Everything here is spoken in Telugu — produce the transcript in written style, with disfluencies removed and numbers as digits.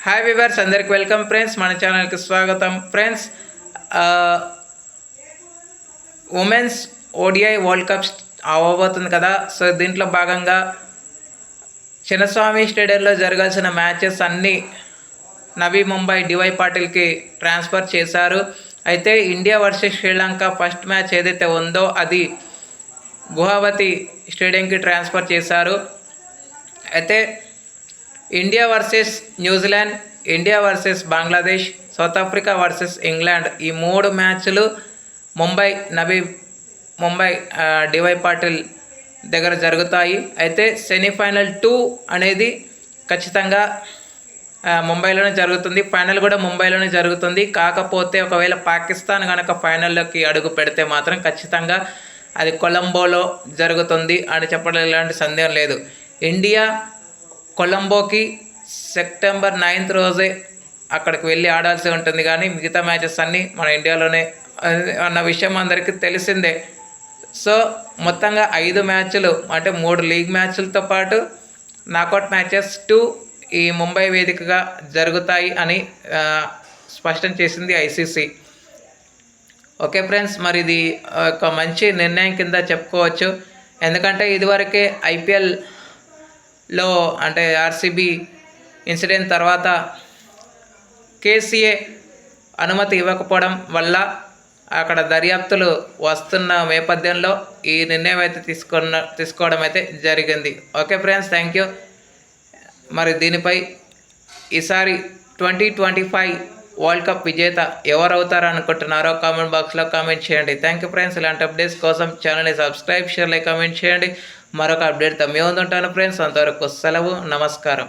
హాయ్ వివర్స్, అందరికి వెల్కమ్ ఫ్రెండ్స్. మన ఛానల్కి స్వాగతం friends. Women's ODI world cup అవ్వబోతుంది కదా. సో దీంట్లో భాగంగా చిన్నస్వామి స్టేడియంలో జరగాల్సిన మ్యాచెస్ అన్నీ నవీ ముంబై డివై పాటిల్కి ట్రాన్స్ఫర్ చేశారు. అయితే India versus Sri Lanka first match ఏదైతే ఉందో అది గువాహతి స్టేడియంకి ట్రాన్స్ఫర్ చేశారు. అయితే India versus New Zealand, India versus Bangladesh, south Africa versus England, ఈ 3 మ్యాచ్లు ముంబై డివై పాటిల్ దగ్గర జరుగుతాయి. అయితే సెమీఫైనల్ 2 అనేది ఖచ్చితంగా ముంబైలోనే జరుగుతుంది. ఫైనల్ కూడా ముంబైలోనే జరుగుతుంది. కాకపోతే ఒకవేళ పాకిస్తాన్ కనుక ఫైనల్లోకి అడుగు పెడితే మాత్రం ఖచ్చితంగా అది కొలంబోలో జరుగుతుంది అని చెప్పడం ఎలాంటి సందేహం లేదు. ఇండియా కొలంబోకి సెప్టెంబర్ 9th రోజే అక్కడికి వెళ్ళి ఆడాల్సి ఉంటుంది. కానీ మిగతా మ్యాచెస్ అన్నీ మన ఇండియాలోనే అన్న విషయం అందరికీ తెలిసిందే. సో మొత్తంగా 5 మ్యాచ్లు అంటే 3 లీగ్ మ్యాచ్లతో పాటు నాకౌట్ మ్యాచెస్ 2 ఈ ముంబై వేదికగా జరుగుతాయి అని స్పష్టం చేసింది ఐసీసీ. ఓకే ఫ్రెండ్స్, మరి ఇది ఒక మంచి నిర్ణయం కింద చెప్పుకోవచ్చు. ఎందుకంటే ఇదివరకే ఐపీఎల్లో అంటే ఆర్సీబీ ఇన్సిడెంట్ తర్వాత కేసీఏ అనుమతి ఇవ్వకపోవడం వల్ల అక్కడ దర్యాప్తులు వస్తున్న నేపథ్యంలో ఈ నిర్ణయం అయితే తీసుకోవడం అయితే జరిగింది. Okay friends, thank you. మరి దీనిపై ఈసారి 2025 వరల్డ్ కప్ విజేత ఎవరు అవుతారో అనుకుంటున్నారో కామెంట్ బాక్స్లో కామెంట్ చేయండి. Thank you friends. ఇలాంటి అప్డేట్స్ కోసం ఛానల్ని సబ్స్క్రైబ్, షేర్, లైక్, కామెంట్ చేయండి. మరొక అప్డేట్తో మేము ఉంటాను ఫ్రెండ్స్. అంతవరకు సెలవు, నమస్కారం.